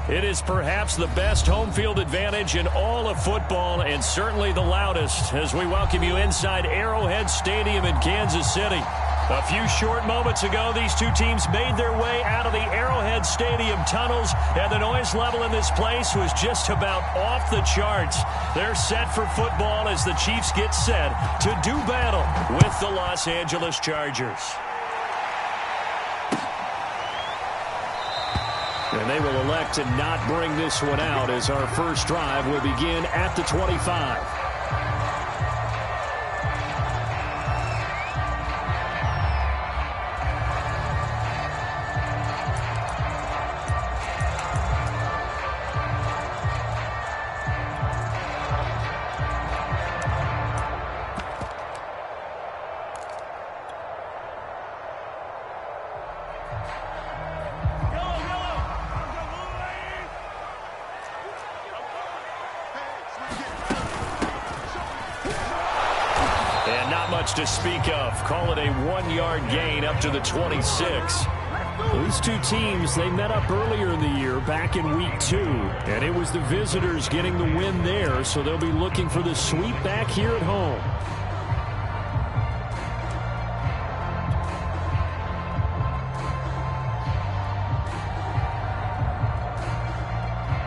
It is perhaps the best home field advantage in all of football, and certainly the loudest, as we welcome you inside Arrowhead Stadium in Kansas City. A few short moments ago, these two teams made their way out of the Arrowhead Stadium tunnels, and the noise level in this place was just about off the charts. They're set for football as the Chiefs get set to do battle with the Los Angeles Chargers. And they will elect to not bring this one out as our first drive will begin at the 25. To speak of. Call it a 1-yard gain up to the 26. These two teams, they met up earlier in the year back in week 2, and it was the visitors getting the win there, so they'll be looking for the sweep back here at home.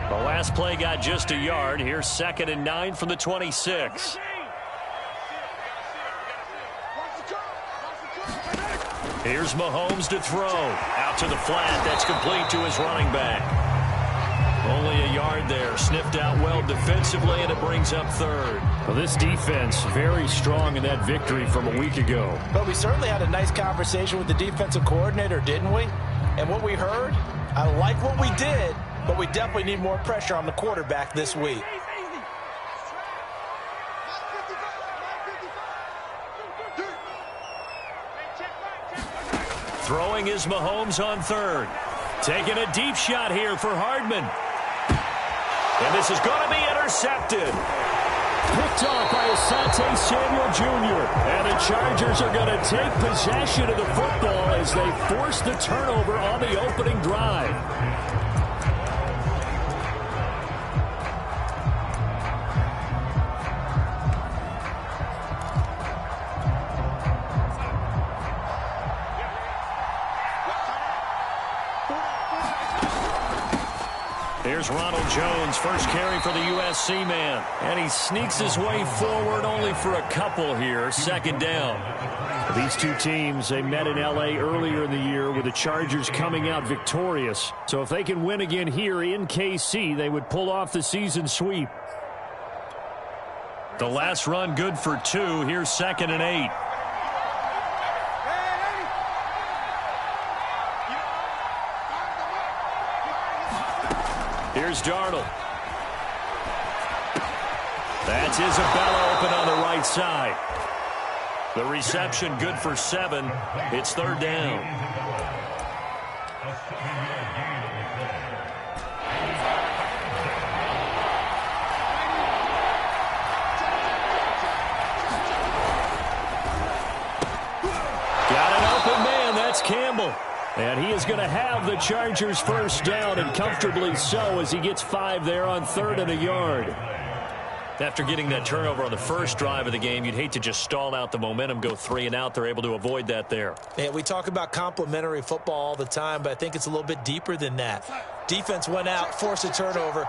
The last play got just a yard. Here's 2nd and 9 from the 26. Here's Mahomes to throw. Out to the flat. That's complete to his running back. Only a yard there. Sniffed out well defensively, and it brings up 3rd. Well, this defense very strong in that victory from a week ago. But we certainly had a nice conversation with the defensive coordinator, didn't we? And what we heard, I like what we did, but we definitely need more pressure on the quarterback this week. Throwing is Mahomes on 3rd. Taking a deep shot here for Hardman. And this is going to be intercepted. Picked off by Asante Samuel Jr. And the Chargers are going to take possession of the football as they force the turnover on the opening drive. Here's Ronald Jones, first carry for the USC man. And he sneaks his way forward only for a couple here. 2nd down. These two teams, they met in L.A. earlier in the year with the Chargers coming out victorious. So if they can win again here in KC, they would pull off the season sweep. The last run good for 2. Here's 2nd and 8. Here's Darnold. That's Isabella open on the right side. The reception good for 7. It's 3rd down. Got an open man. That's Campbell. And he is going to have the Chargers first down, and comfortably so, as he gets 5 there on 3rd and a yard. After getting that turnover on the first drive of the game, you'd hate to just stall out the momentum, go 3 and out. They're able to avoid that there. Yeah, we talk about complementary football all the time, but I think it's a little bit deeper than that. Defense went out, forced a turnover,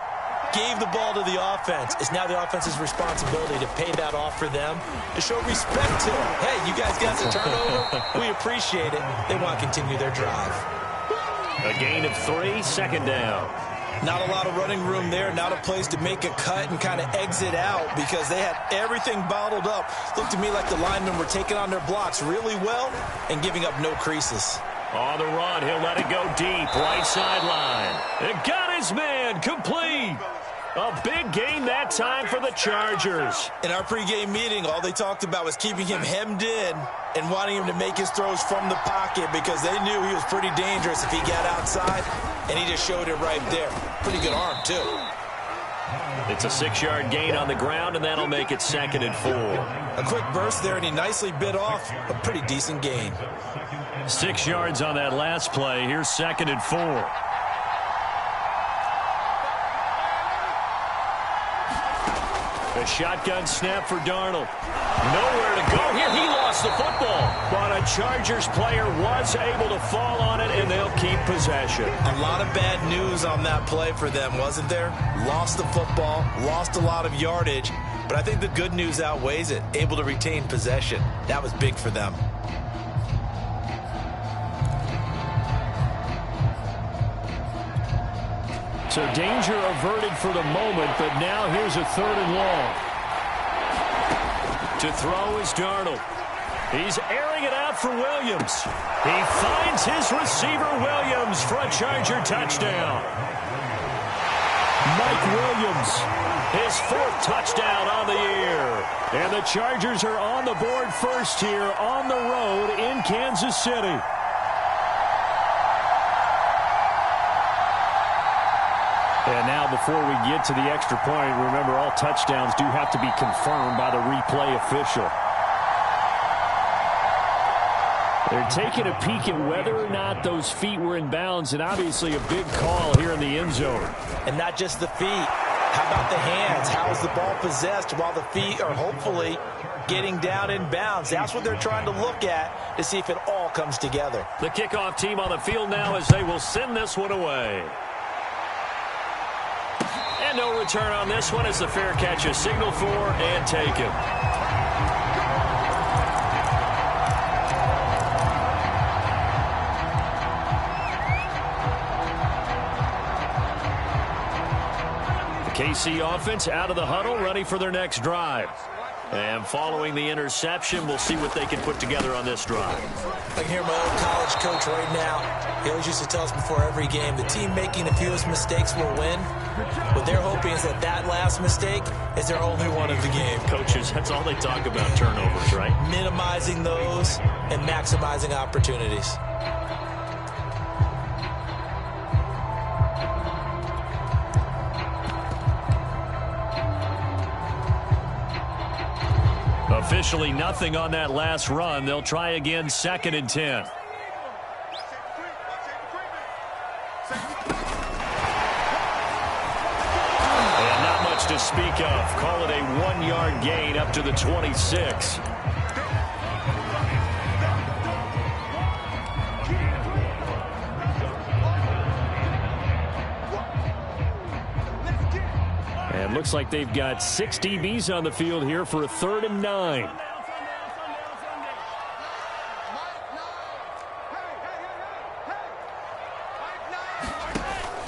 gave the ball to the offense. It's now the offense's responsibility to pay that off for them, to show respect to them. Hey, you guys got the turnover. We appreciate it. They want to continue their drive. A gain of 3, 2nd down. Not a lot of running room there, not a place to make a cut and kind of exit out because they had everything bottled up. Looked to me like the linemen were taking on their blocks really well and giving up no creases. On the run, he'll let it go deep, right sideline. It got his man, complete. A big gain that time for the Chargers. In our pregame meeting, all they talked about was keeping him hemmed in and wanting him to make his throws from the pocket because they knew he was pretty dangerous if he got outside, and he just showed it right there. Pretty good arm, too. It's a 6-yard gain on the ground, and that'll make it 2nd and 4. A quick burst there, and he nicely bit off a pretty decent gain. 6 yards on that last play. Here's 2nd and 4. A shotgun snap for Darnold. Nowhere to go here. He lost the football. But a Chargers player was able to fall on it, and they'll keep possession. A lot of bad news on that play for them, wasn't there? Lost the football, lost a lot of yardage, but I think the good news outweighs it. Able to retain possession. That was big for them. So danger averted for the moment, but now here's a 3rd and long. To throw is Darnold. He's airing it out for Williams. He finds his receiver Williams for a Charger touchdown. Mike Williams, his 4th touchdown on the year. And the Chargers are on the board first here on the road in Kansas City. And now before we get to the extra point, remember all touchdowns do have to be confirmed by the replay official. They're taking a peek at whether or not those feet were in bounds, and obviously a big call here in the end zone. And not just the feet. How about the hands? How is the ball possessed while the feet are hopefully getting down in bounds? That's what they're trying to look at to see if it all comes together. The kickoff team on the field now as they will send this one away. And no return on this one as the fair catch is signaled for and taken. The KC offense out of the huddle, ready for their next drive. And following the interception, we'll see what they can put together on this drive. I can hear my old college coach right now. He always used to tell us before every game, the team making the fewest mistakes will win. What they're hoping is that that last mistake is their only one of the game. Coaches, that's all they talk about, turnovers, right? Minimizing those and maximizing opportunities. Officially nothing on that last run. They'll try again, 2nd and 10. And not much to speak of. Call it a 1-yard gain up to the 26. And looks like they've got 6 DBs on the field here for a 3rd and 9.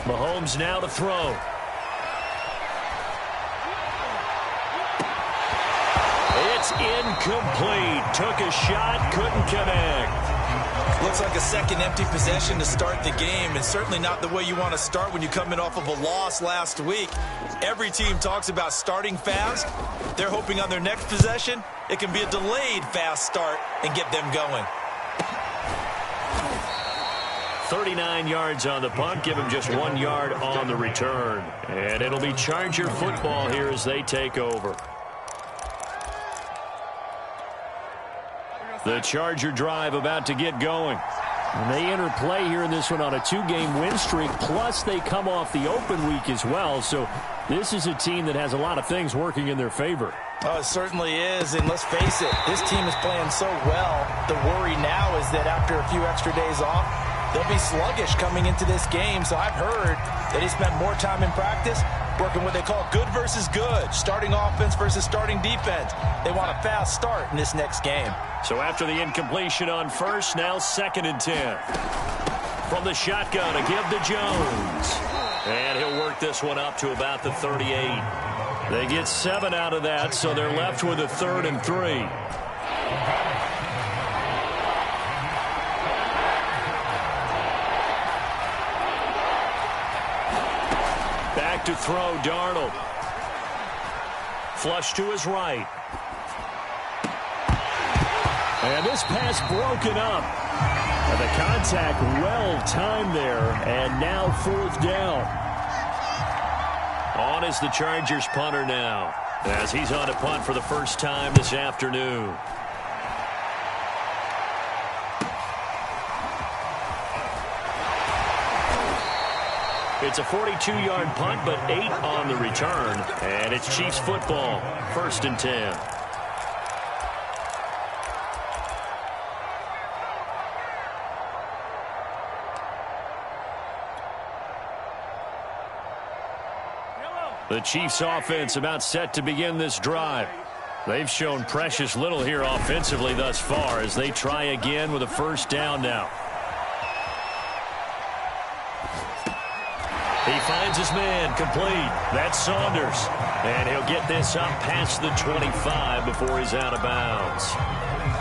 Mahomes now to throw. It's incomplete. Took a shot, couldn't connect. Looks like a second empty possession to start the game, and certainly not the way you want to start when you're coming off of a loss last week. Every team talks about starting fast. They're hoping on their next possession, it can be a delayed fast start and get them going. 39 yards on the punt, give him just 1 yard on the return. And it'll be Charger football here as they take over. The Charger drive about to get going. And they enter play here in this one on a 2-game win streak, plus they come off the open week as well. So this is a team that has a lot of things working in their favor. Oh, it certainly is, and let's face it, this team is playing so well. The worry now is that after a few extra days off, they'll be sluggish coming into this game. So I've heard that they spent more time in practice working what they call good versus good, starting offense versus starting defense. They want a fast start in this next game. So after the incompletion on first, now 2nd and 10. From the shotgun to give to Jones. And he'll work this one up to about the 38. They get 7 out of that, so they're left with a 3rd and 3. Back to throw, Darnold. Flush to his right. And this pass broken up. And the contact well timed there. And now 4th down. On is the Chargers punter now, as he's on to punt for the first time this afternoon. It's a 42-yard punt, but 8 on the return. And it's Chiefs football, 1st and 10. The Chiefs offense about set to begin this drive. They've shown precious little here offensively thus far as they try again with a 1st down now. He finds his man complete. That's Saunders. And he'll get this up past the 25 before he's out of bounds.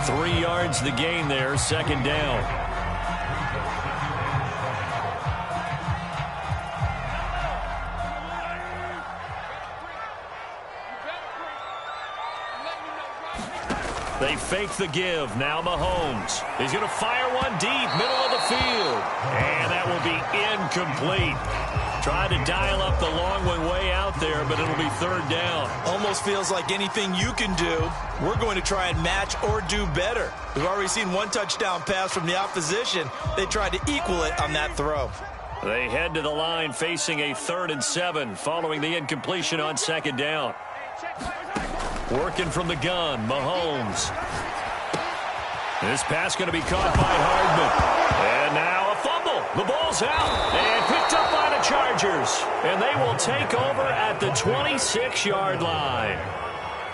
3 yards the gain there, 2nd down. They fake the give. Now Mahomes. He's going to fire one deep, middle of the field. And that will be incomplete. Trying to dial up the long one way out there, but it'll be 3rd down. Almost feels like anything you can do, we're going to try and match or do better. We've already seen 1 touchdown pass from the opposition. They tried to equal it on that throw. They head to the line facing a 3rd and 7 following the incompletion on 2nd down. Working from the gun, Mahomes. This pass going to be caught by Hardman. And now a fumble. The ball's out and picked up by the Chargers. And they will take over at the 26-yard line.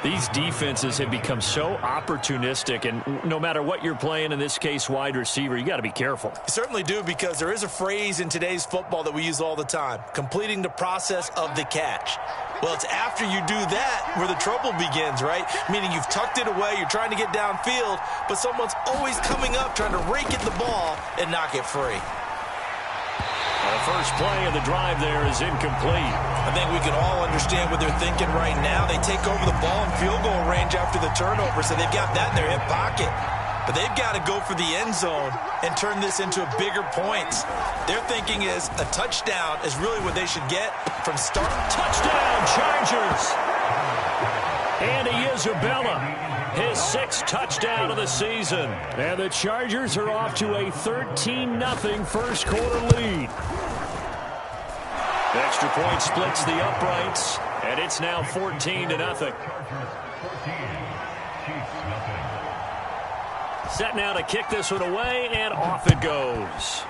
These defenses have become so opportunistic, and no matter what you're playing, in this case wide receiver, you got to be careful. You certainly do, because there is a phrase in today's football that we use all the time, completing the process of the catch. Well, it's after you do that where the trouble begins, right? Meaning you've tucked it away, you're trying to get downfield, but someone's always coming up trying to rake at the ball and knock it free. The first play of the drive there is incomplete. I think we can all understand what they're thinking right now. They take over the ball in field goal range after the turnover, so they've got that in their hip pocket. But they've got to go for the end zone and turn this into bigger points. Their thinking is a touchdown is really what they should get from start. Touchdown, Chargers! Andy Isabella, his 6th touchdown of the season. And the Chargers are off to a 13-0 first quarter lead. The extra point splits the uprights, and it's now 14-0. Set now to kick this one away, and off it goes.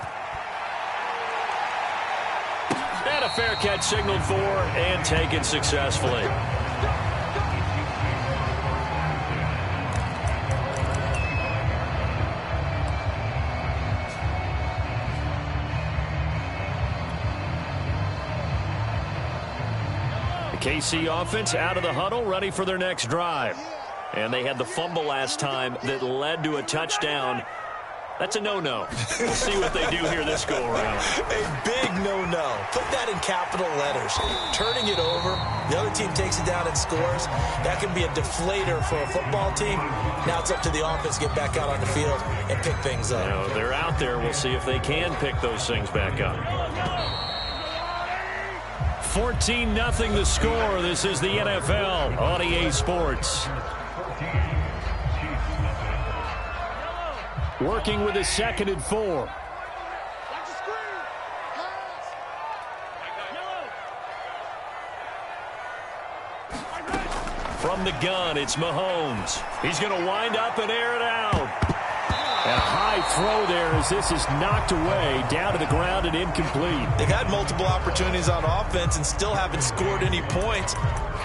And a fair catch signaled for and taken successfully. KC offense out of the huddle, ready for their next drive. And they had the fumble last time that led to a touchdown. That's a no-no. We'll see what they do here this go-around. A big no-no. Put that in capital letters. Turning it over, the other team takes it down and scores. That can be a deflator for a football team. Now it's up to the offense to get back out on the field and pick things up. You know, they're out there. We'll see if they can pick those things back up. 14-0 the score. This is the NFL on EA Sports. Working with a 2nd and 4. From the gun, it's Mahomes. He's going to wind up and air it out. And a high throw there as this is knocked away, down to the ground and incomplete. They've had multiple opportunities on offense and still haven't scored any points.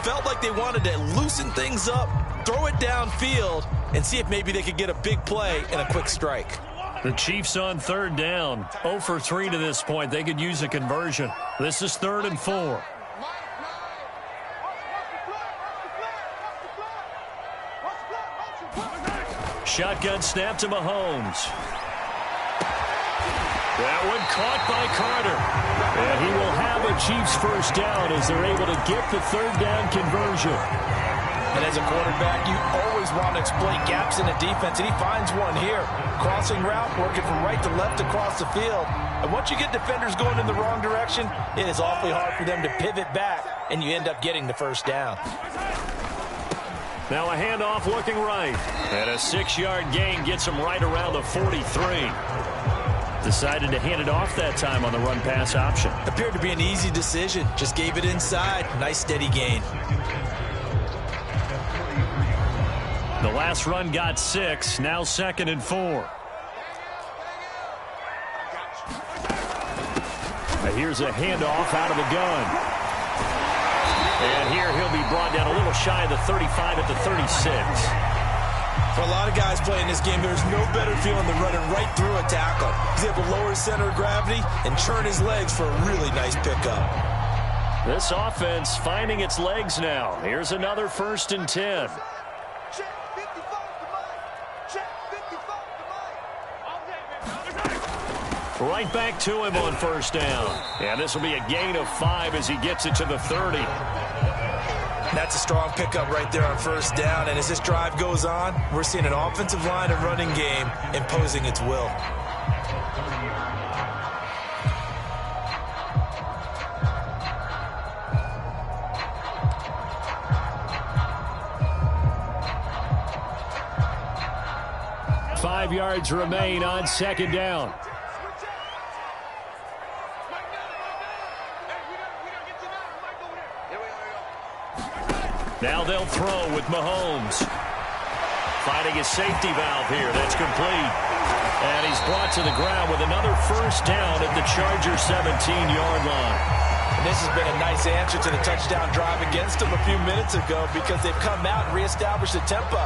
Felt like they wanted to loosen things up, throw it downfield, and see if maybe they could get a big play and a quick strike. The Chiefs on 3rd down. 0 for 3 to this point. They could use a conversion. This is 3rd and 4. Shotgun snap to Mahomes. That one caught by Carter. And he will have a Chiefs first down as they're able to get the 3rd down conversion. And as a quarterback, you always want to exploit gaps in the defense, and he finds one here. Crossing route, working from right to left across the field. And once you get defenders going in the wrong direction, it is awfully hard for them to pivot back, and you end up getting the first down. Now a handoff looking right. And a 6-yard gain gets him right around the 43. Decided to hand it off that time on the run-pass option. Appeared to be an easy decision. Just gave it inside. Nice steady gain. The last run got 6. Now 2nd and 4. Here's a handoff out of the gun. And here he'll be brought down a little shy of the 35 at the 36. For a lot of guys playing this game, there's no better feeling than running right through a tackle. He's able to lower his center of gravity and turn his legs for a really nice pickup. This offense finding its legs now. Here's another 1st and 10. Right back to him on 1st down. And this will be a gain of 5 as he gets it to the 30. That's a strong pickup right there on 1st down. And as this drive goes on, we're seeing an offensive line and running game imposing its will. Five yards remain on 2nd down. Now they'll throw with Mahomes. Finding a safety valve here. That's complete. And he's brought to the ground with another 1st down at the Chargers' 17-yard line. And this has been a nice answer to the touchdown drive against them a few minutes ago because they've come out and reestablished the tempo.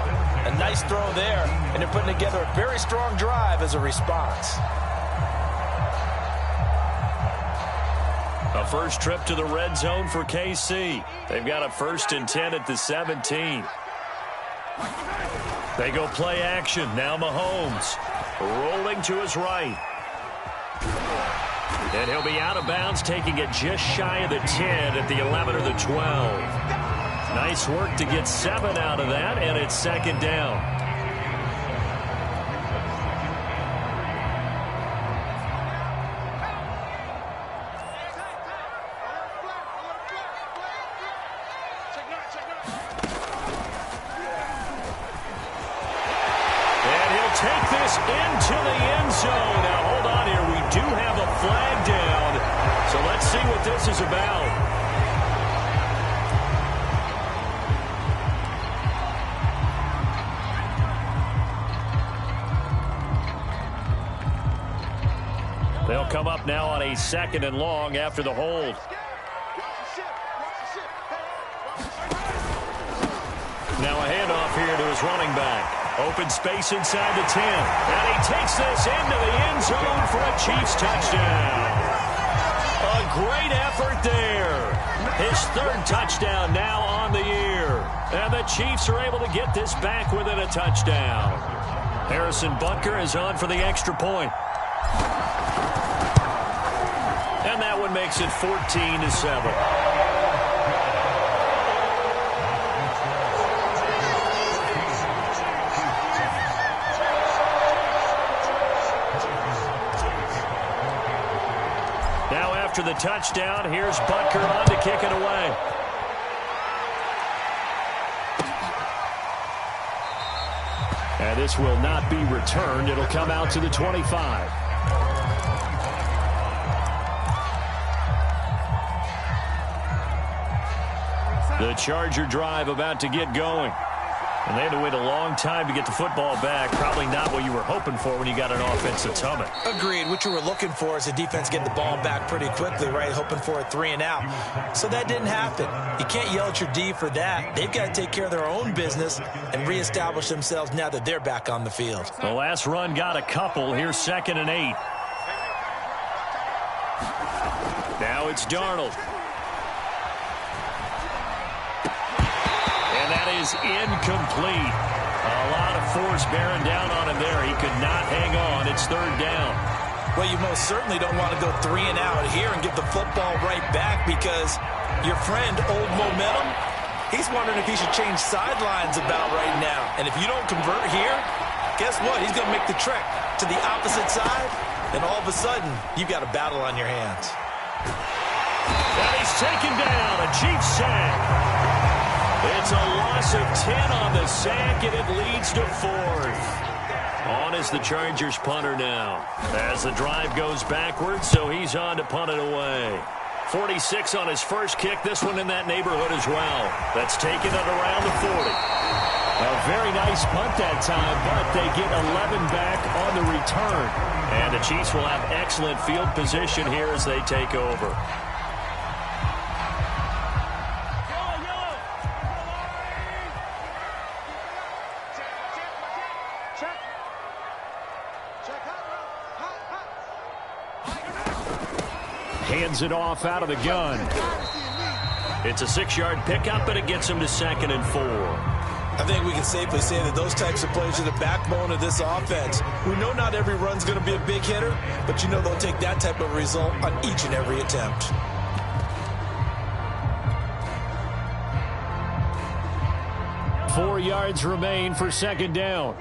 A nice throw there, and they're putting together a very strong drive as a response. A first trip to the red zone for KC. They've got a 1st and 10 at the 17. They go play action. Now Mahomes rolling to his right. And he'll be out of bounds, taking it just shy of the 10 at the 11 or the 12. Nice work to get 7 out of that, and it's 2nd down. Take this into the end zone. Now, hold on here. We do have a flag down. So let's see what this is about. They'll come up now on a 2nd and long after the hold. Now a handoff here to his running back. Open space inside the 10. And he takes this into the end zone for a Chiefs touchdown. A great effort there. His 3rd touchdown now on the year. And the Chiefs are able to get this back within a touchdown. Harrison Butker is on for the extra point. And that one makes it 14-7. After the touchdown, here's Butker on to kick it away. And this will not be returned. It'll come out to the 25. The Charger drive about to get going. And they had to wait a long time to get the football back. Probably not what you were hoping for when you got an offense that's humming. Agreed. What you were looking for is the defense getting the ball back pretty quickly, right? Hoping for a 3 and out. So that didn't happen. You can't yell at your D for that. They've got to take care of their own business and reestablish themselves now that they're back on the field. The last run got a couple. Here's 2nd and 8. Now it's Darnold. Is incomplete. A lot of force bearing down on him there. He could not hang on. It's 3rd down. Well, you most certainly don't want to go 3 and out here and get the football right back because your friend, Old Momentum, he's wondering if he should change sidelines about right now. And if you don't convert here, guess what? He's going to make the trek to the opposite side, and all of a sudden, you've got a battle on your hands. And he's taken down. A Chiefs sack. It's a loss of 10 on the sack, and it leads to 4th. On is the Chargers punter now. As the drive goes backwards, so he's on to punt it away. 46 on his first kick. This one in that neighborhood as well. That's taken it around the 40. A very nice punt that time, but they get 11 back on the return. And the Chiefs will have excellent field position here as they take over. Hands it off out of the gun. It's a 6-yard pickup, and it gets him to 2nd and 4. I think we can safely say that those types of plays are the backbone of this offense. We know not every run's going to be a big hitter, but you know they'll take that type of result on each and every attempt. Four yards remain for 2nd down.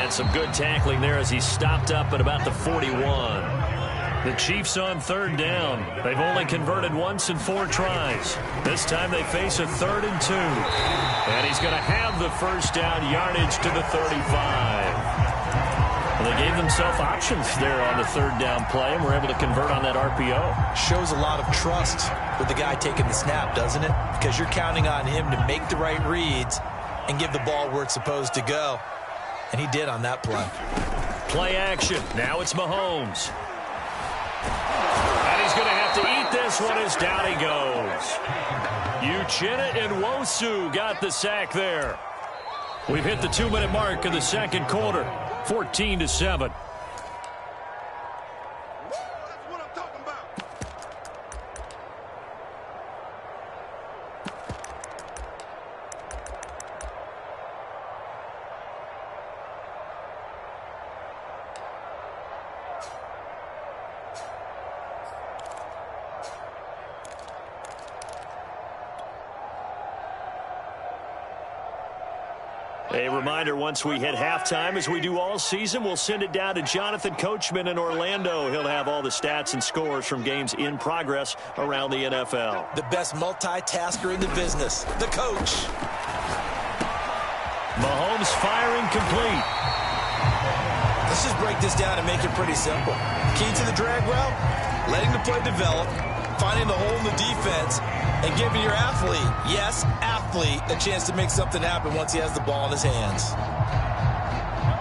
Some good tackling there as he stopped up at about the 41. The Chiefs on 3rd down. They've only converted once in 4 tries. This time they face a 3rd and 2. And he's going to have the first down yardage to the 35. Well, they gave themselves options there on the 3rd down play and were able to convert on that RPO. Shows a lot of trust with the guy taking the snap, doesn't it? Because you're counting on him to make the right reads and give the ball where it's supposed to go. And he did on that play. Play action. Now it's Mahomes. And he's going to have to eat this one as down he goes. Uchenna and Nwosu got the sack there. We've hit the 2-minute mark of the 2nd quarter. 14-7. A reminder, once we hit halftime, as we do all season, we'll send it down to Jonathan Coachman in Orlando. He'll have all the stats and scores from games in progress around the NFL. The best multitasker in the business, the coach. Mahomes firing complete. Let's just break this down and make it pretty simple. Key to the drag route, letting the play develop, finding the hole in the defense, and giving your athlete, yes, athlete, a chance to make something happen once he has the ball in his hands.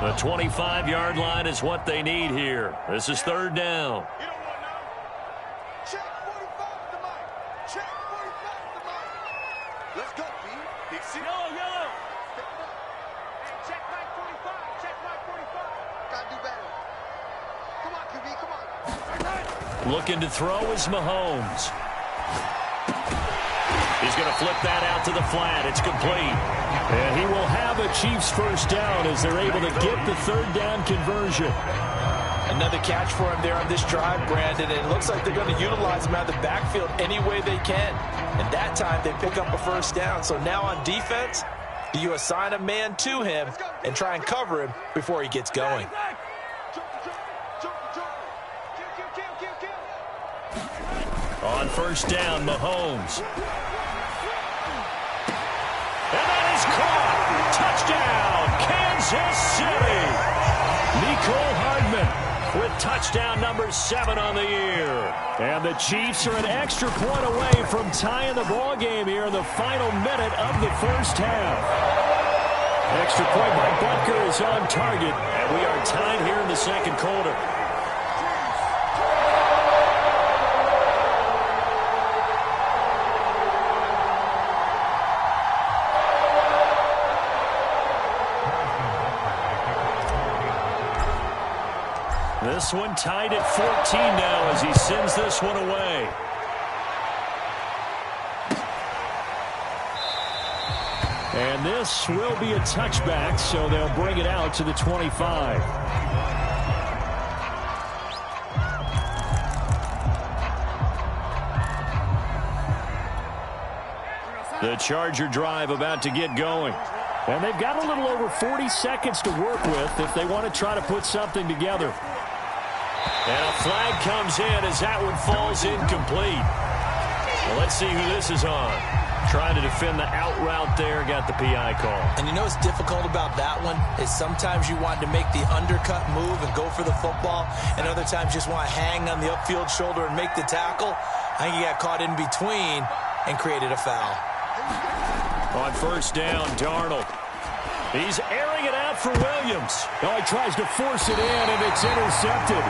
The 25-yard line is what they need here. This is 3rd down. Check 45 at the mic. Check 45 at the mic. Let's go, B. Big C. Yellow. Hey, check mic 45. Check mic 45. Gotta do better. Come on, QB. Come on. Looking to throw is Mahomes. He's going to flip that out to the flat. It's complete. And he will have a Chiefs first down as they're able to get the 3rd down conversion. Another catch for him there on this drive, Brandon, and it looks like they're going to utilize him out of the backfield any way they can. And that time they pick up a first down. So now on defense, do you assign a man to him and try and cover him before he gets going? On 1st down, Mahomes. And that is caught. Touchdown, Kansas City. Nicole Hardman with touchdown number 7 on the year. And the Chiefs are an extra point away from tying the ball game here in the final minute of the first half. Extra point by Butker is on target. And we are tied here in the 2nd quarter. This one tied at 14 now as he sends this one away. And this will be a touchback, so they'll bring it out to the 25. The Charger drive about to get going. And they've got a little over 40 seconds to work with if they want to try to put something together. And a flag comes in as that one falls incomplete. Well, let's see who this is on. Trying to defend the out route there, got the PI call. And you know what's difficult about that one is sometimes you want to make the undercut move and go for the football, and other times you just want to hang on the upfield shoulder and make the tackle. I think he got caught in between and created a foul. On first down, Darnold. He's airing it out for Williams. Oh, he tries to force it in, and it's intercepted.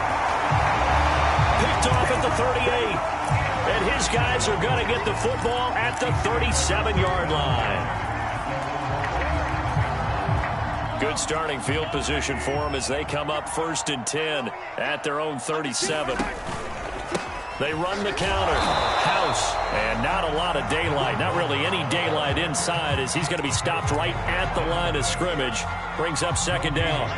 Picked off at the 38. And his guys are going to get the football at the 37-yard line. Good starting field position for them as they come up 1st and 10 at their own 37. They run the counter. House. And not a lot of daylight. Not really any daylight inside as he's going to be stopped right at the line of scrimmage. Brings up 2nd down.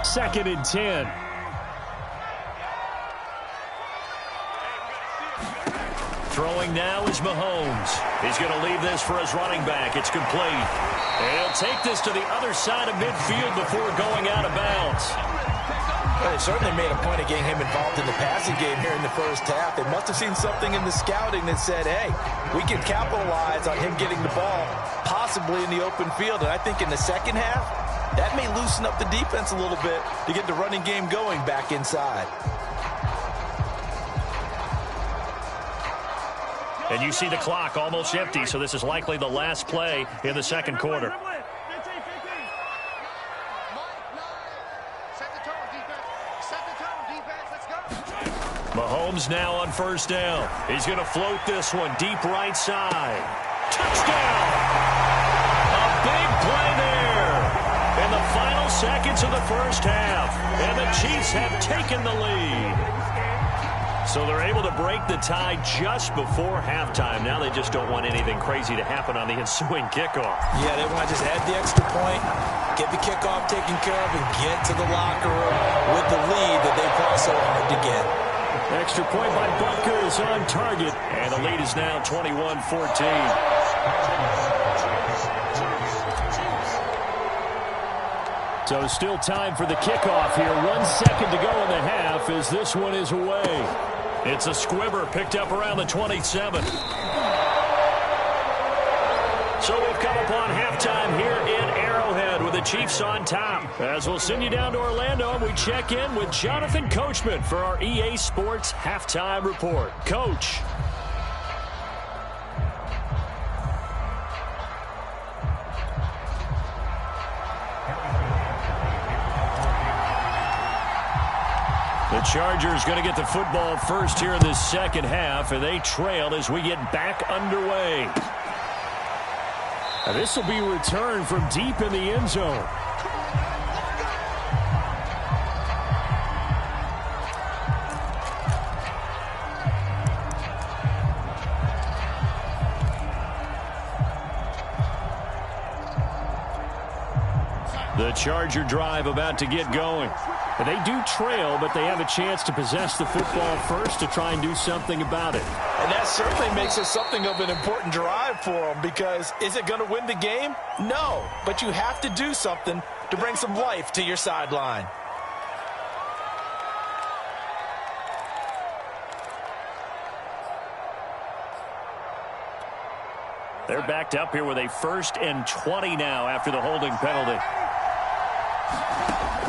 Second and 10. Throwing now is Mahomes. He's going to leave this for his running back. It's complete. And he'll take this to the other side of midfield before going out of bounds. Well, they certainly made a point of getting him involved in the passing game here in the first half. They must have seen something in the scouting that said, hey, we can capitalize on him getting the ball, possibly in the open field. And I think in the second half, that may loosen up the defense a little bit to get the running game going back inside. And you see the clock almost empty, so this is likely the last play in the second quarter. Mahomes now on first down. He's going to float this one deep right side. Touchdown! A big play there in the final seconds of the first half. And the Chiefs have taken the lead. So they're able to break the tie just before halftime. Now they just don't want anything crazy to happen on the ensuing kickoff. Yeah, they want to just add the extra point, get the kickoff taken care of, and get to the locker room with the lead that they fought so hard to get. Extra point by Butker is on target. And the lead is now 21-14. So still time for the kickoff here. 1 second to go in the half as this one is away. It's a squibber picked up around the 27. So we've come upon halftime here in Arrowhead with the Chiefs on top. As we'll send you down to Orlando and we check in with Jonathan Coachman for our EA Sports Halftime Report. Coach. The Chargers going to get the football first here in this second half, and they trail as we get back underway. Now this will be returned from deep in the end zone. The Charger drive about to get going. And they do trail, but they have a chance to possess the football first to try and do something about it. And that certainly makes it something of an important drive for them, because is it going to win the game? No, but you have to do something to bring some life to your sideline. They're backed up here with a 1st and 20 now after the holding penalty.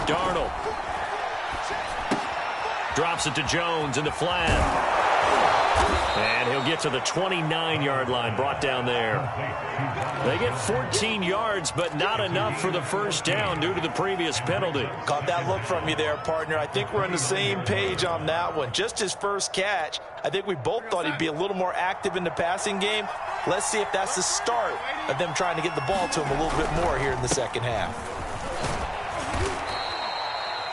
Darnold drops it to Jones in the flat. And he'll get to the 29-yard line, brought down there. They get 14 yards, but not enough for the first down due to the previous penalty. Caught that look from you there, partner. I think we're on the same page on that one. Just his first catch. I think we both thought he'd be a little more active in the passing game. Let's see if that's the start of them trying to get the ball to him a little bit more here in the second half.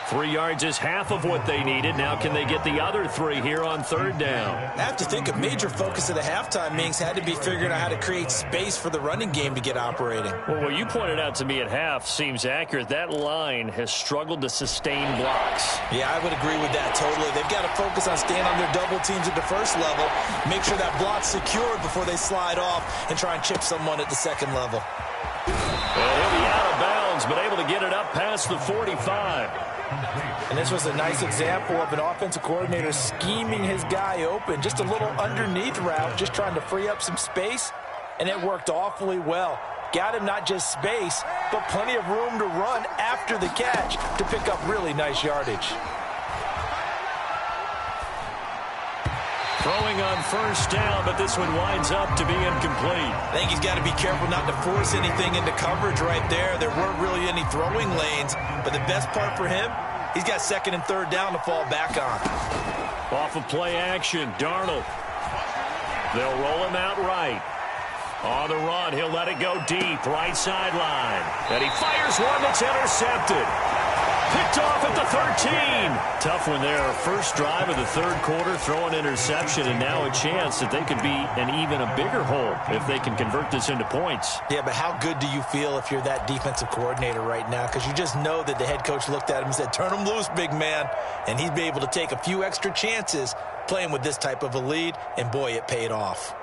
3 yards is half of what they needed. Now can they get the other 3 here on 3rd down? I have to think a major focus of the halftime meetings had to be figuring out how to create space for the running game to get operating. Well, what you pointed out to me at half seems accurate. That line has struggled to sustain blocks. Yeah, I would agree with that totally. They've got to focus on staying on their double teams at the first level, make sure that block's secured before they slide off and try and chip someone at the second level. And he'll be out of bounds, but able to get it up past the 45. And this was a nice example of an offensive coordinator scheming his guy open. Just a little underneath route, just trying to free up some space, and it worked awfully well. Got him not just space, but plenty of room to run after the catch to pick up really nice yardage. Throwing on first down, but this one winds up to be incomplete. I think he's got to be careful not to force anything into coverage right there. There weren't really any throwing lanes, but the best part for him, he's got second and third down to fall back on. Off of play action, Darnold. They'll roll him out right. On the run, he'll let it go deep, right sideline. And he fires one that's intercepted. Picked off at the 13. Tough one there. First drive of the third quarter, throw an interception, and now a chance that they could be in even a bigger hole if they can convert this into points. Yeah, but how good do you feel if you're that defensive coordinator right now? Because you just know that the head coach looked at him and said, turn him loose, big man. And he'd be able to take a few extra chances playing with this type of a lead, and boy, it paid off.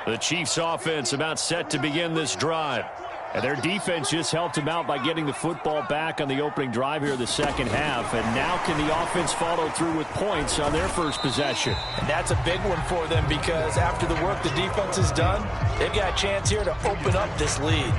The Chiefs offense about set to begin this drive. And their defense just helped them out by getting the football back on the opening drive here in the second half. And now can the offense follow through with points on their first possession? And that's a big one for them because after the work the defense has done, they've got a chance here to open up this lead.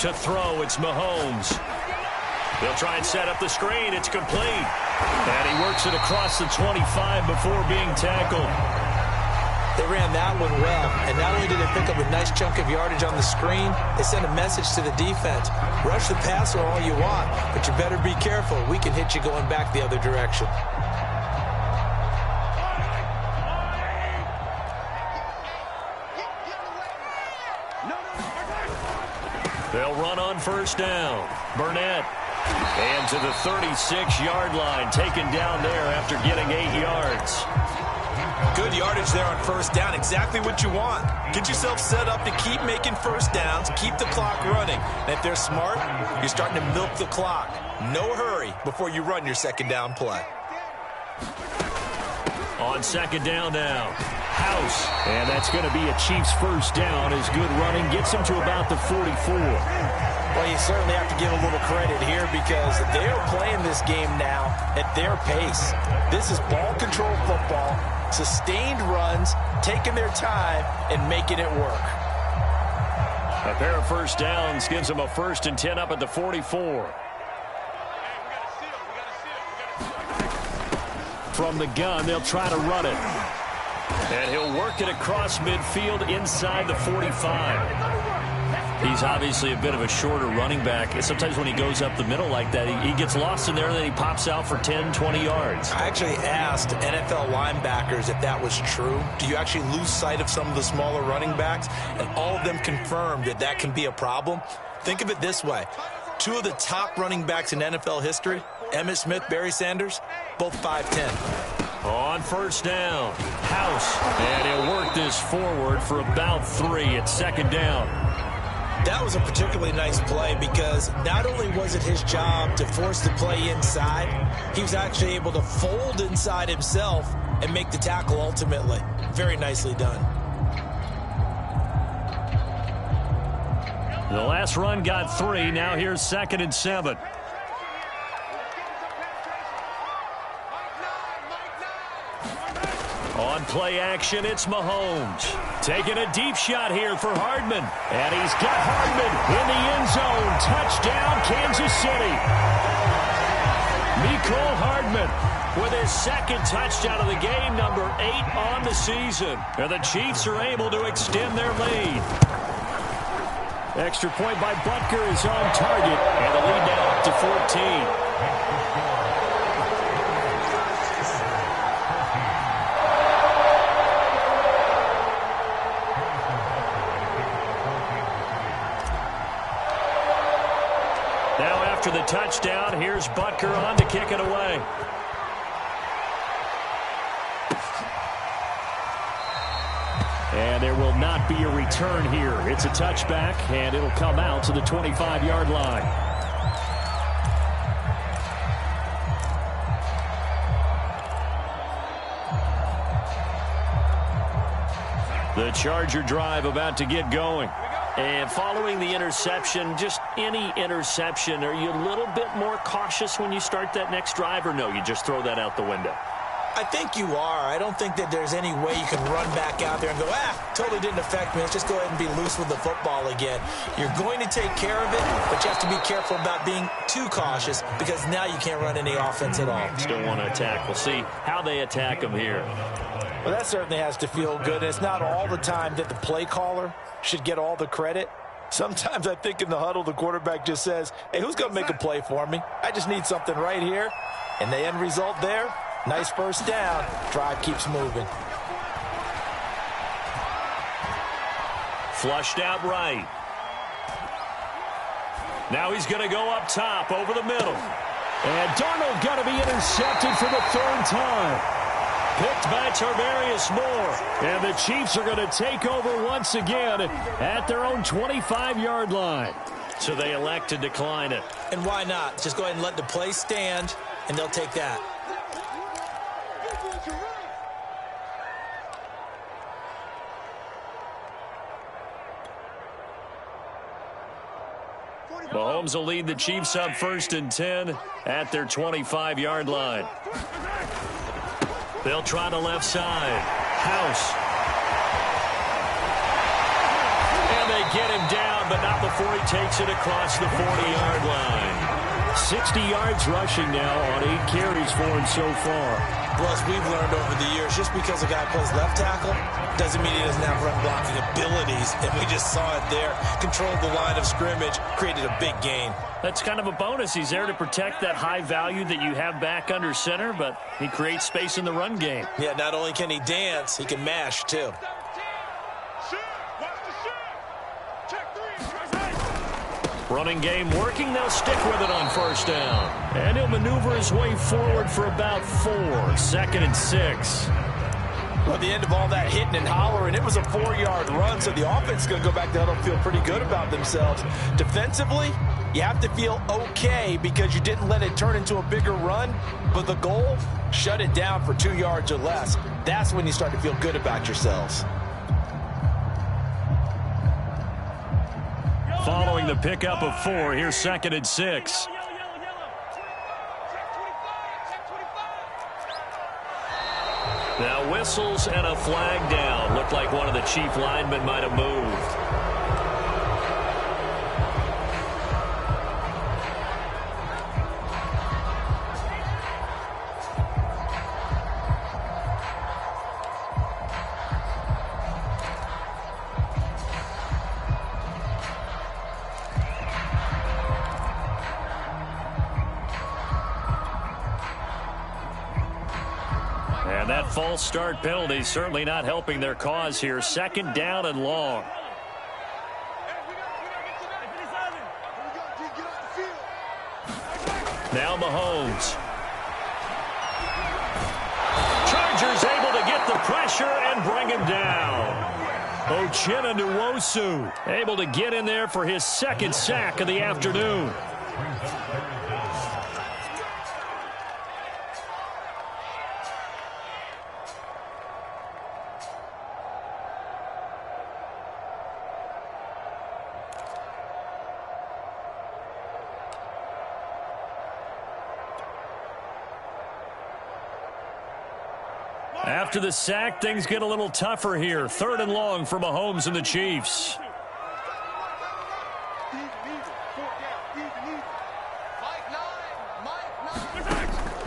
To throw, it's Mahomes. They'll try and set up the screen. It's complete. And he works it across the 25 before being tackled. They ran that one well. And not only did they pick up a nice chunk of yardage on the screen, they sent a message to the defense. Rush the passer all you want, but you better be careful. We can hit you going back the other direction. They'll run on first down. Burnett. And to the 36-yard line, taken down there after getting 8 yards. Good yardage there on first down. Exactly what you want. Get yourself set up to keep making first downs, keep the clock running. And if they're smart, you're starting to milk the clock. No hurry before you run your second down play. On second down now. House. And that's going to be a Chiefs first down as good running gets him to about the 44. Well, you certainly have to give a little credit here because they're playing this game now at their pace. This is ball control football, sustained runs, taking their time and making it work. A pair of first downs gives them a 1st and 10 up at the 44. From the gun, they'll try to run it. And he'll work it across midfield inside the 45. He's obviously a bit of a shorter running back. And sometimes when he goes up the middle like that, he gets lost in there, and then he pops out for 10, 20 yards. I actually asked NFL linebackers if that was true. Do you actually lose sight of some of the smaller running backs? And all of them confirmed that that can be a problem. Think of it this way. 2 of the top running backs in NFL history, Emmitt Smith, Barry Sanders, both 5'10". On first down, House. And he'll work this forward for about 3 at second down. That was a particularly nice play because not only was it his job to force the play inside, he was actually able to fold inside himself and make the tackle ultimately. Very nicely done. The last run got 3. Now here's 2nd and 7. On play action, it's Mahomes. Taking a deep shot here for Hardman. And he's got Hardman in the end zone. Touchdown, Kansas City. Mecole Hardman with his 2nd touchdown of the game, number 8 on the season. And the Chiefs are able to extend their lead. Extra point by Butker is on target. And the lead now up to 14. After the touchdown, here's Butker on to kick it away. And there will not be a return here. It's a touchback, and it'll come out to the 25-yard line. The Charger drive about to get going. And following the interception, just any interception, are you a little bit more cautious when you start that next drive, or no, you just throw that out the window? I think you are. I don't think that there's any way you can run back out there and go, totally didn't affect me. Let's just go ahead and be loose with the football again. You're going to take care of it, but you have to be careful about being too cautious because now you can't run any offense at all. Still want to attack. We'll see how they attack them here. Well, that certainly has to feel good. It's not all the time that the play caller should get all the credit. Sometimes I think in the huddle, the quarterback just says, hey, who's going to make a play for me? I just need something right here. And the end result there, nice first down. Drive keeps moving. Flushed out right. Now he's going to go up top over the middle. And Darnold going to be intercepted for the third time. Picked by Tarvarius Moore. And the Chiefs are going to take over once again at their own 25-yard line. So they elect to decline it. And why not? Just go ahead and let the play stand, and they'll take that. Mahomes will lead the Chiefs up 1st and 10 at their 25-yard line. They'll try the left side. House. And they get him down, but not before he takes it across the 40-yard line. 60 yards rushing now on 8 carries for him so far. Plus, we've learned over the years, just because a guy plays left tackle doesn't mean he doesn't have run blocking abilities. And we just saw it there. Controlled the line of scrimmage, created a big gain. That's kind of a bonus. He's there to protect that high value that you have back under center, but he creates space in the run game. Yeah, not only can he dance, he can mash, too. Running game working. They'll stick with it on 1st down. And he'll maneuver his way forward for about 4. 2nd and 6. Well, at the end of all that hitting and hollering, it was a 4-yard run, so the offense is going to go back to huddle and feel pretty good about themselves. Defensively, you have to feel okay because you didn't let it turn into a bigger run, but the goal, shut it down for 2 yards or less. That's when you start to feel good about yourselves. Following the pickup of 4, here's 2nd and 6. Now whistles and a flag down. Looked like one of the Chief linemen might have moved. And that false start penalty certainly not helping their cause here. 2nd down and long. Now Mahomes. Chargers able to get the pressure and bring him down. Uchenna Nwosu able to get in there for his 2nd sack of the afternoon. After the sack, things get a little tougher here. 3rd and long for Mahomes and the Chiefs.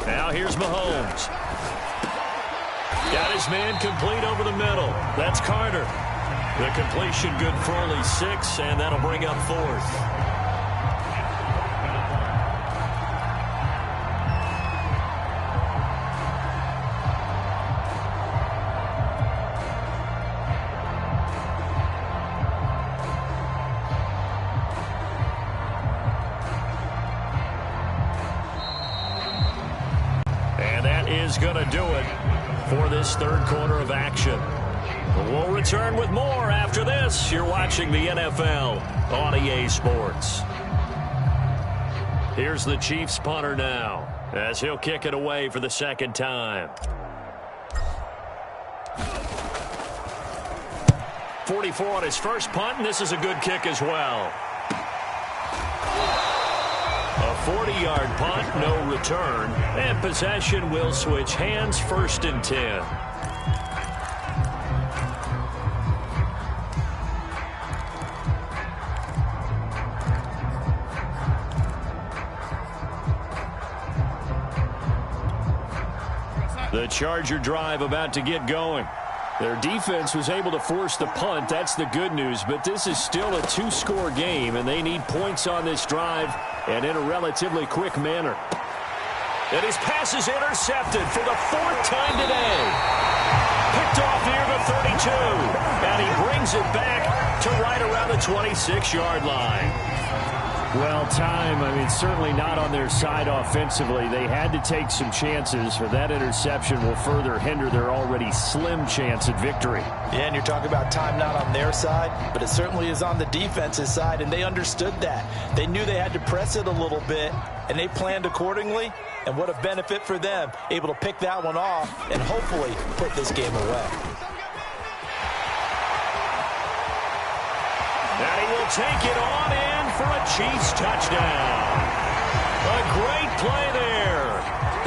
Now here's Mahomes. Got his man complete over the middle. That's Carter. The completion good for only 6, and that'll bring up 4th. Is going to do it for this 3rd quarter of action. We'll return with more after this. You're watching the NFL on EA Sports. Here's the Chiefs punter now, as he'll kick it away for the second time. 44 on his first punt, and this is a good kick as well. A 40-yard punt, no return, and possession will switch hands, 1st and 10. The Charger drive about to get going. Their defense was able to force the punt. That's the good news, but this is still a 2-score game, and they need points on this drive and in a relatively quick manner. And his pass is intercepted for the 4th time today. Picked off near the 32, and he brings it back to right around the 26-yard line. Well, certainly not on their side offensively. They had to take some chances, or that interception will further hinder their already slim chance at victory. Yeah, and you're talking about time not on their side, but it certainly is on the defensive side, and they understood that. They knew they had to press it a little bit, and they planned accordingly, and what a benefit for them, able to pick that one off and hopefully put this game away. And he will take it on in for a Chiefs touchdown. A great play there.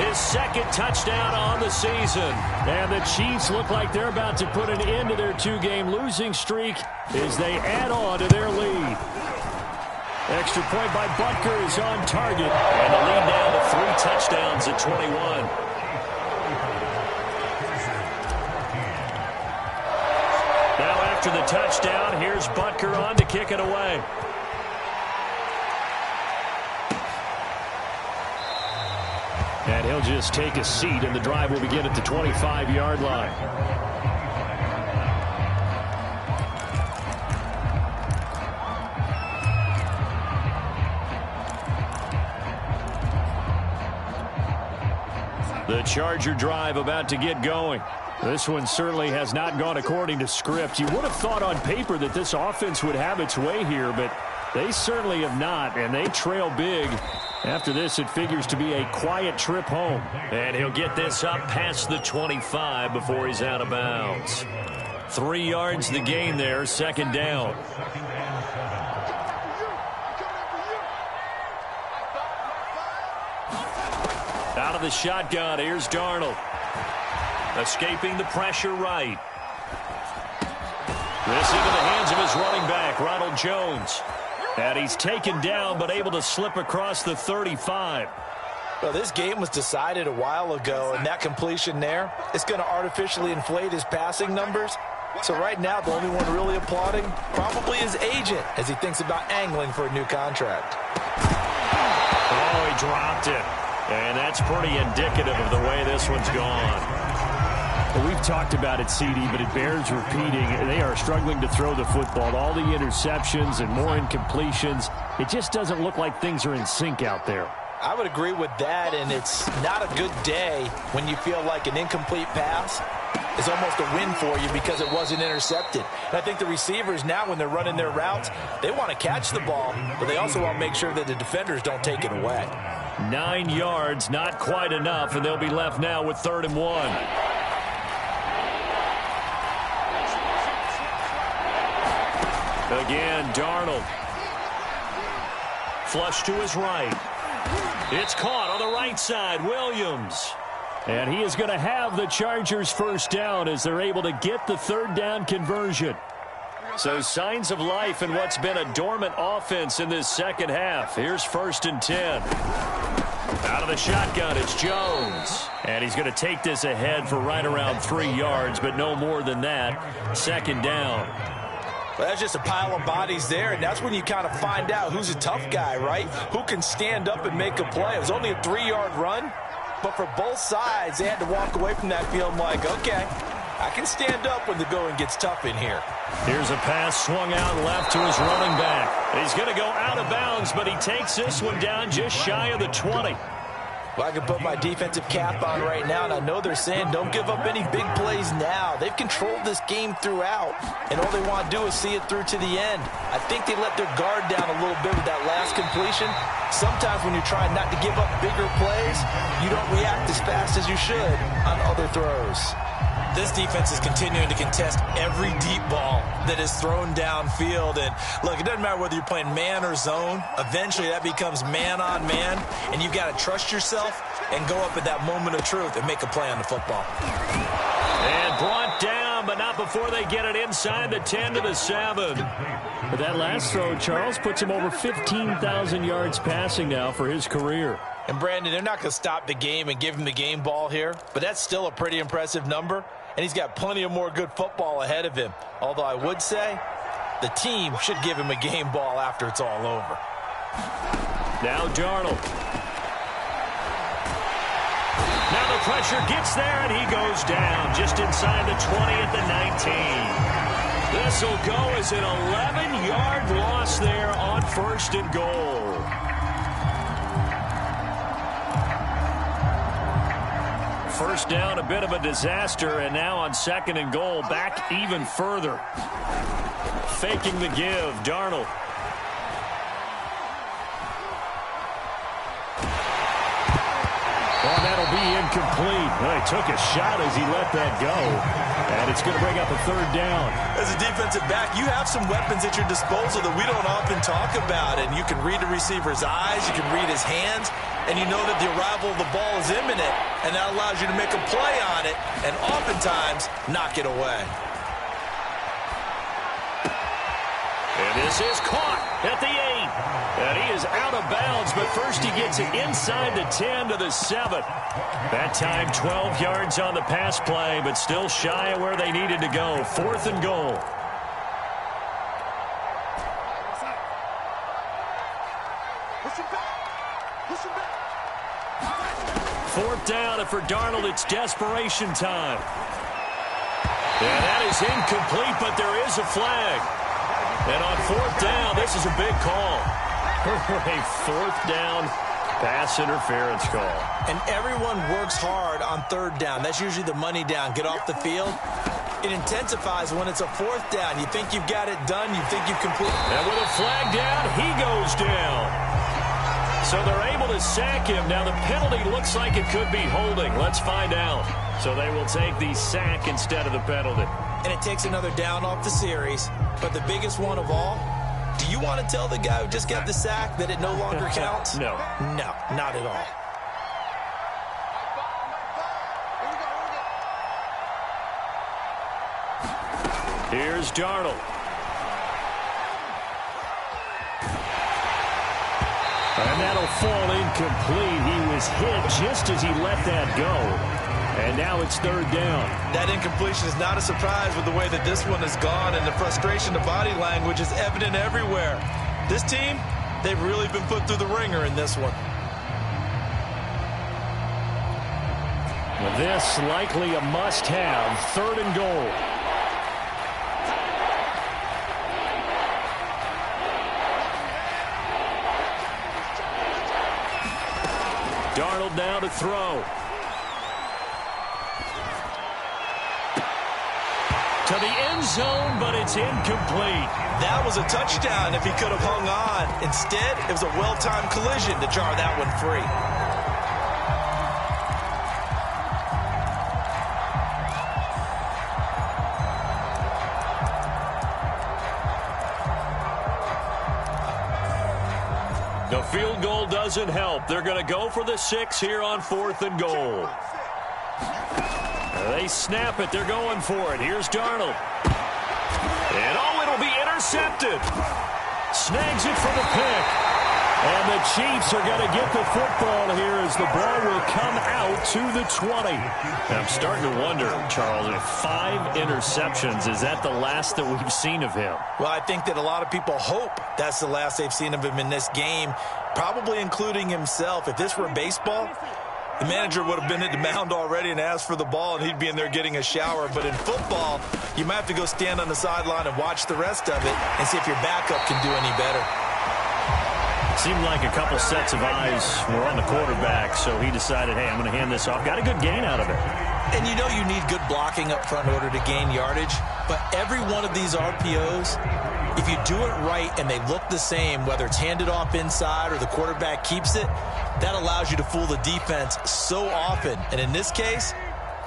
His 2nd touchdown on the season. And the Chiefs look like they're about to put an end to their 2-game losing streak as they add on to their lead. Extra point by Butker is on target. And the lead down to 3 touchdowns at 21. After the touchdown, here's Butker on to kick it away. And he'll just take a seat, and the drive will begin at the 25-yard line. The Charger drive about to get going. This one certainly has not gone according to script. You would have thought on paper that this offense would have its way here, but they certainly have not, and they trail big. After this, it figures to be a quiet trip home. And he'll get this up past the 25 before he's out of bounds. 3 yards the gain there, 2nd down. Out of the shotgun, here's Darnold. Escaping the pressure right. This into the hands of his running back, Ronald Jones. And he's taken down, but able to slip across the 35. Well, this game was decided a while ago, and that completion there is going to artificially inflate his passing numbers. So right now, the only one really applauding probably his agent as he thinks about angling for a new contract. Oh, he dropped it. And that's pretty indicative of the way this one's gone. Well, we've talked about it, CD, but it bears repeating. They are struggling to throw the football. All the interceptions and more incompletions. It just doesn't look like things are in sync out there. I would agree with that, and it's not a good day when you feel like an incomplete pass is almost a win for you because it wasn't intercepted. And I think the receivers now, when they're running their routes, they want to catch the ball, but they also want to make sure that the defenders don't take it away. 9 yards, not quite enough, and they'll be left now with 3rd and 1. Again, Darnold. Flush to his right. It's caught on the right side, Williams. And he is going to have the Chargers 1st down as they're able to get the 3rd down conversion. So signs of life in what's been a dormant offense in this 2nd half. Here's 1st and 10. Out of the shotgun, it's Jones. And he's going to take this ahead for right around 3 yards, but no more than that. 2nd down. Well, that's just a pile of bodies there, and that's when you kind of find out who's a tough guy, right? Who can stand up and make a play. It was only a 3-yard run, but for both sides, they had to walk away from that feeling like, okay, I can stand up when the going gets tough in here. Here's a pass swung out left to his running back. He's going to go out of bounds, but he takes this one down just shy of the 20. Well, I can put my defensive cap on right now, and I know they're saying don't give up any big plays now. They've controlled this game throughout, and all they want to do is see it through to the end. I think they let their guard down a little bit with that last completion. Sometimes when you're trying not to give up bigger plays, you don't react as fast as you should on other throws. This defense is continuing to contest every deep ball that is thrown downfield. And, look, it doesn't matter whether you're playing man or zone. Eventually, that becomes man-on-man, and you've got to trust yourself and go up at that moment of truth and make a play on the football. And brought down, but not before they get it inside the 10 to the 7. But that last throw, Charles, puts him over 15,000 yards passing now for his career. And, Brandon, they're not going to stop the game and give him the game ball here, but that's still a pretty impressive number. And he's got plenty of more good football ahead of him. Although I would say the team should give him a game ball after it's all over. Now Darnold. Now the pressure gets there, and he goes down just inside the 20 at the 19. This will go as an 11-yard loss there on 1st and goal. First down, a bit of a disaster, and now on 2nd and goal, back even further. Faking the give, Darnold. Oh, that'll be incomplete. Well, he took a shot as he let that go, and it's going to bring up a 3rd down. As a defensive back, you have some weapons at your disposal that we don't often talk about, and you can read the receiver's eyes, you can read his hands, and you know that the arrival of the ball is imminent, and that allows you to make a play on it and oftentimes knock it away. And this is caught at the 8. And he is out of bounds, but first he gets it inside the 10 to the 7. That time 12 yards on the pass play, but still shy of where they needed to go. 4th and goal. Fourth down, and for Darnold, it's desperation time. And that is incomplete, but there is a flag. And on 4th down, this is a big call. A 4th down pass interference call. And everyone works hard on 3rd down. That's usually the money down. Get off the field. It intensifies when it's a 4th down. You think you've got it done. You think you've completed. And with a flag down, he goes down. So they're able to sack him. Now the penalty looks like it could be holding. Let's find out. So they will take the sack instead of the penalty. And it takes another down off the series. But the biggest one of all, do you want to tell the guy who just got the sack that it no longer counts? No. No, not at all. Here's Darnold. And that'll fall incomplete. He was hit just as he let that go. And now it's 3rd down. That incompletion is not a surprise with the way that this one has gone, and the frustration, the body language is evident everywhere. This team, they've really been put through the ringer in this one. Well, this likely a must-have. 3rd and goal. Darnold now to throw. To the end zone, but it's incomplete. That was a touchdown if he could have hung on. Instead, it was a well-timed collision to jar that one free. The field goal doesn't help. They're going to go for the 6 here on 4th and goal. They snap it. They're going for it. Here's Darnold. And, it'll be intercepted. Snags it for the pick. And the Chiefs are going to get the football here as the ball will come out to the 20. I'm starting to wonder, Charles, if 5 interceptions, is that the last that we've seen of him? Well, I think that a lot of people hope that's the last they've seen of him in this game, probably including himself. If this were baseball, the manager would have been at the mound already and asked for the ball, and he'd be in there getting a shower. But in football, you might have to go stand on the sideline and watch the rest of it and see if your backup can do any better. Seemed like a couple sets of eyes were on the quarterback, so he decided, hey, I'm going to hand this off. Got a good gain out of it. And you know you need good blocking up front in order to gain yardage, but every one of these RPOs, if you do it right and they look the same, whether it's handed off inside or the quarterback keeps it, that allows you to fool the defense so often. And in this case,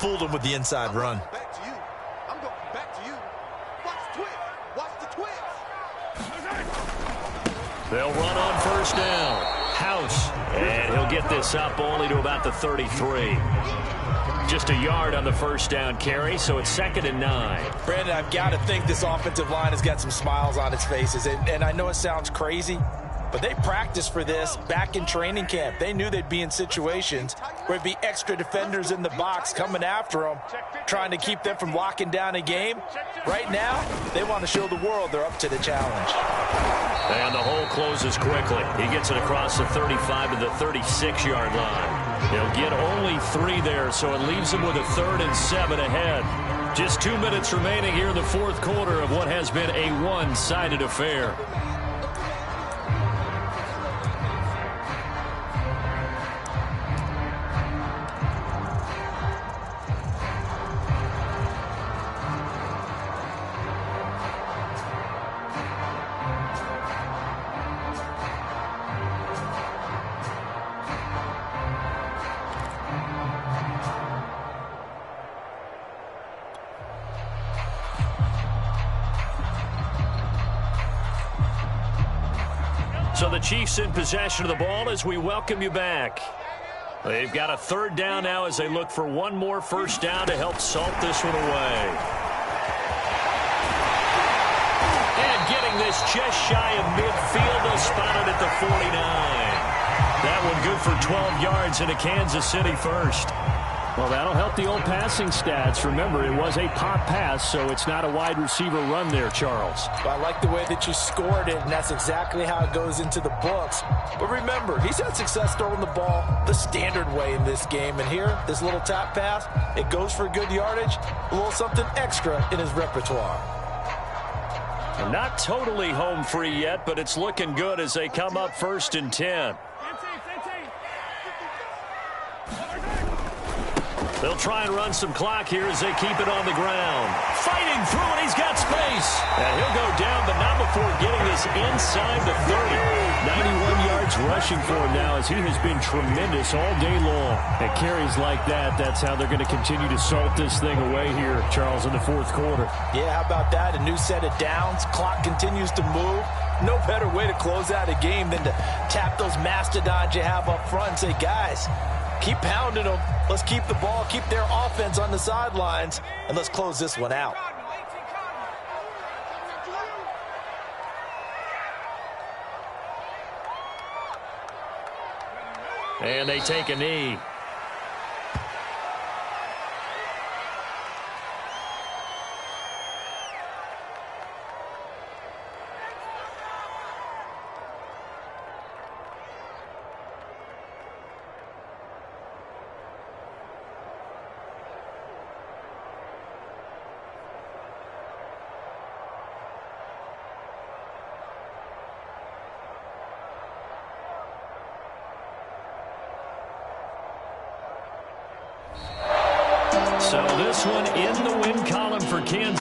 fooled them with the inside run. Back to you. I'm going back to you. Watch the twist. Watch the twist. They'll run on first down. House. And he'll get this up only to about the 33. Just a yard on the first down carry, so it's 2nd and 9. Brandon, I've got to think this offensive line has got some smiles on its faces. And I know it sounds crazy, but they practiced for this back in training camp. They knew they'd be in situations where it'd be extra defenders in the box coming after them, trying to keep them from locking down a game. Right now, they want to show the world they're up to the challenge. And the hole closes quickly. He gets it across the 35 to the 36-yard line. He'll get only 3 there, so it leaves him with a 3rd and 7 ahead. Just 2 minutes remaining here in the fourth quarter of what has been a one-sided affair. So the Chiefs in possession of the ball as we welcome you back. They've got a 3rd down now as they look for one more first down to help salt this one away. And getting this just shy of midfield, they'll spot it at the 49. That one good for 12 yards into Kansas City first. Well, that'll help the old passing stats. Remember, it was a pop pass, so it's not a wide receiver run there, Charles. Well, I like the way that you scored it, and that's exactly how it goes into the books. But remember, he's had success throwing the ball the standard way in this game. And here, this little tap pass, it goes for good yardage, a little something extra in his repertoire. Not totally home free yet, but it's looking good as they come up 1st and 10. They'll try and run some clock here as they keep it on the ground. Fighting through, and he's got space. And he'll go down, but not before getting this inside the 30. 91 yards rushing for him now as he has been tremendous all day long. At carries like that, that's how they're going to continue to salt this thing away here, Charles, in the fourth quarter. Yeah, how about that? A new set of downs. Clock continues to move. No better way to close out a game than to tap those mastodons you have up front and say, guys, keep pounding them. Let's keep the ball, keep their offense on the sidelines, and let's close this one out. And they take a knee. So this one in the win column for Kansas.